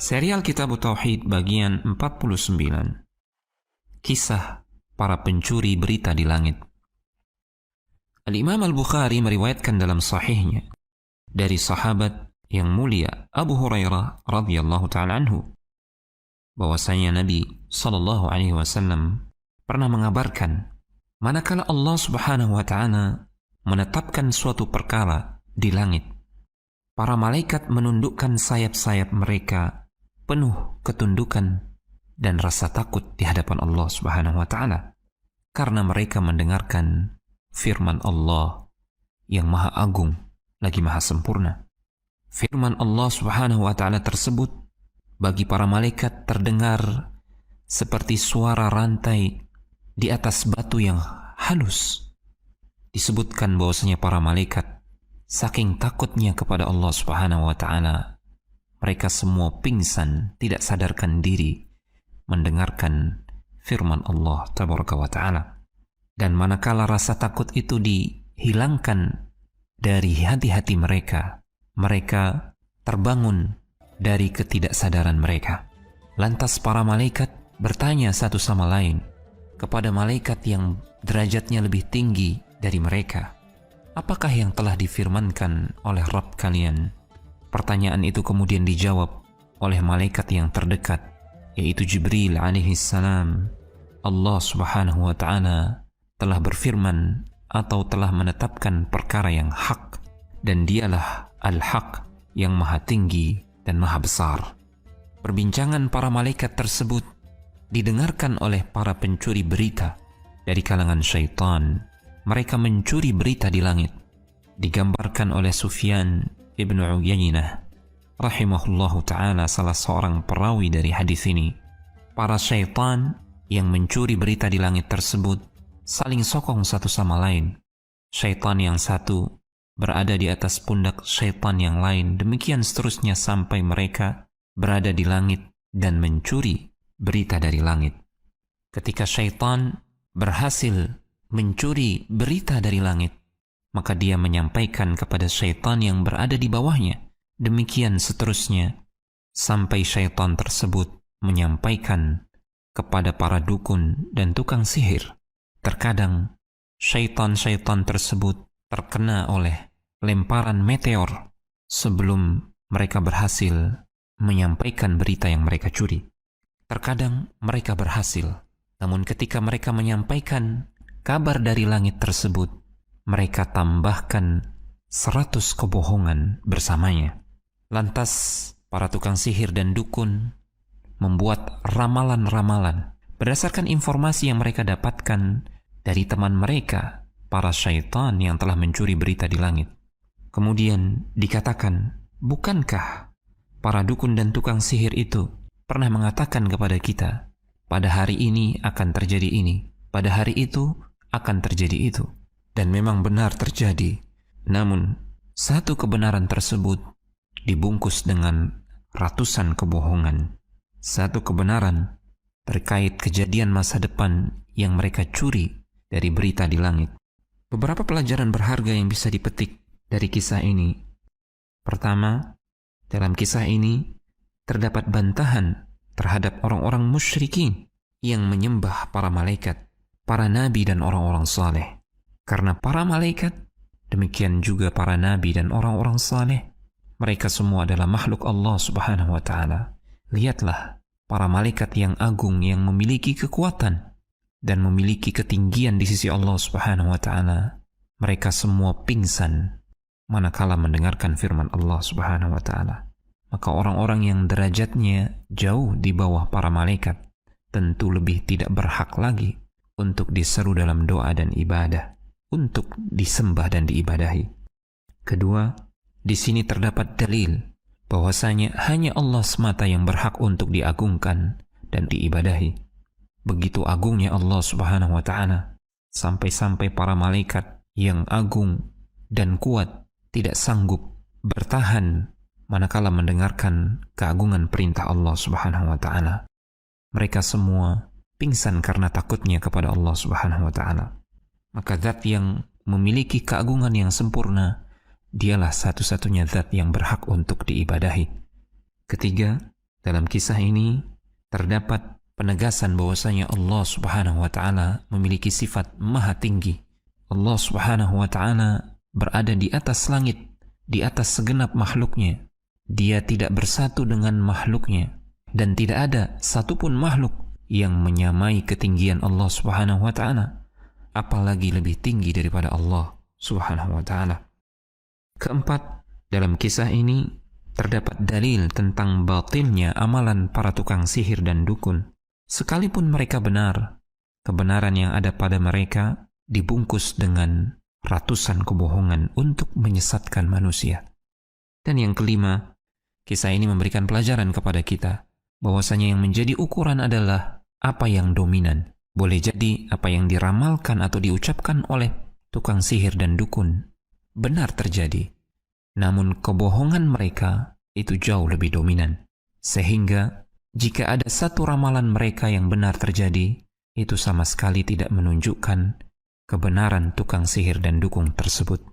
Serial Kitab Tauhid bagian 49. Kisah para pencuri berita di langit. Al-Imam Al-Bukhari meriwayatkan dalam sahihnya dari sahabat yang mulia Abu Hurairah radhiyallahu ta'ala anhu bahwasanya Nabi sallallahu alaihi wasallam pernah mengabarkan, manakala Allah Subhanahu wa ta'ala menetapkan suatu perkara di langit, para malaikat menundukkan sayap-sayap mereka penuh ketundukan dan rasa takut di hadapan Allah Subhanahu wa ta'ala, karena mereka mendengarkan firman Allah yang maha agung lagi maha sempurna. Firman Allah Subhanahu wa ta'ala tersebut bagi para malaikat terdengar seperti suara rantai di atas batu yang halus. Disebutkan bahwasanya para malaikat saking takutnya kepada Allah Subhanahu wa ta'ala, mereka semua pingsan, tidak sadarkan diri mendengarkan firman Allah Tabaraka wa ta'ala. Dan manakala rasa takut itu dihilangkan dari hati-hati mereka, mereka terbangun dari ketidaksadaran mereka. Lantas para malaikat bertanya satu sama lain kepada malaikat yang derajatnya lebih tinggi dari mereka, apakah yang telah difirmankan oleh Rabb kalian? Pertanyaan itu kemudian dijawab oleh malaikat yang terdekat, yaitu Jibril alaihi salam. Allah Subhanahu wa ta'ala telah berfirman atau telah menetapkan perkara yang hak, dan dialah al-haq yang maha tinggi dan maha besar. Perbincangan para malaikat tersebut didengarkan oleh para pencuri berita dari kalangan syaitan. Mereka mencuri berita di langit. Digambarkan oleh Sufyan ibn Uyainah rahimahullahu ta'ala, salah seorang perawi dari hadis ini. Para syaitan yang mencuri berita di langit tersebut saling sokong satu sama lain. Syaitan yang satu berada di atas pundak syaitan yang lain, demikian seterusnya sampai mereka berada di langit dan mencuri berita dari langit. Ketika syaitan berhasil mencuri berita dari langit, maka dia menyampaikan kepada syaitan yang berada di bawahnya, demikian seterusnya sampai syaitan tersebut menyampaikan kepada para dukun dan tukang sihir. Terkadang syaitan-syaitan tersebut terkena oleh lemparan meteor sebelum mereka berhasil menyampaikan berita yang mereka curi. Terkadang mereka berhasil, namun ketika mereka menyampaikan kabar dari langit tersebut, mereka tambahkan 100 kebohongan bersamanya. Lantas para tukang sihir dan dukun membuat ramalan-ramalan berdasarkan informasi yang mereka dapatkan dari teman mereka, para syaitan yang telah mencuri berita di langit. Kemudian dikatakan, bukankah para dukun dan tukang sihir itu pernah mengatakan kepada kita, pada hari ini akan terjadi ini, pada hari itu akan terjadi itu. Dan memang benar terjadi. Namun, satu kebenaran tersebut dibungkus dengan ratusan kebohongan. Satu kebenaran terkait kejadian masa depan yang mereka curi dari berita di langit. Beberapa pelajaran berharga yang bisa dipetik dari kisah ini. Pertama, dalam kisah ini terdapat bantahan terhadap orang-orang musyrikin yang menyembah para malaikat, para nabi dan orang-orang saleh. Karena para malaikat, demikian juga para nabi dan orang-orang saleh, mereka semua adalah makhluk Allah Subhanahu wa ta'ala. Lihatlah para malaikat yang agung yang memiliki kekuatan dan memiliki ketinggian di sisi Allah Subhanahu wa ta'ala. Mereka semua pingsan manakala mendengarkan firman Allah Subhanahu wa ta'ala. Maka orang-orang yang derajatnya jauh di bawah para malaikat tentu lebih tidak berhak lagi untuk diseru dalam doa dan ibadah, untuk disembah dan diibadahi. Kedua, di sini terdapat dalil bahwasanya hanya Allah semata yang berhak untuk diagungkan dan diibadahi. Begitu agungnya Allah Subhanahu wa ta'ala, sampai-sampai para malaikat yang agung dan kuat tidak sanggup bertahan manakala mendengarkan keagungan perintah Allah Subhanahu wa ta'ala. Mereka semua pingsan karena takutnya kepada Allah Subhanahu wa ta'ala. Maka zat yang memiliki keagungan yang sempurna, dialah satu-satunya zat yang berhak untuk diibadahi. Ketiga, Dalam kisah ini terdapat penegasan bahwasanya Allah Subhanahu wa taala memiliki sifat maha tinggi. Allah Subhanahu wa taala berada di atas langit, di atas segenap makhluknya. Dia tidak bersatu dengan makhluknya, dan tidak ada satupun makhluk yang menyamai ketinggian Allah Subhanahu wa taala, apalagi lebih tinggi daripada Allah Subhanahu wa taala. Keempat, dalam kisah ini terdapat dalil tentang batilnya amalan para tukang sihir dan dukun. Sekalipun mereka benar, kebenaran yang ada pada mereka dibungkus dengan ratusan kebohongan untuk menyesatkan manusia. Dan yang kelima, kisah ini memberikan pelajaran kepada kita bahwasanya yang menjadi ukuran adalah apa yang dominan. Boleh jadi apa yang diramalkan atau diucapkan oleh tukang sihir dan dukun benar terjadi, namun kebohongan mereka itu jauh lebih dominan. Sehingga jika ada satu ramalan mereka yang benar terjadi, itu sama sekali tidak menunjukkan kebenaran tukang sihir dan dukun tersebut.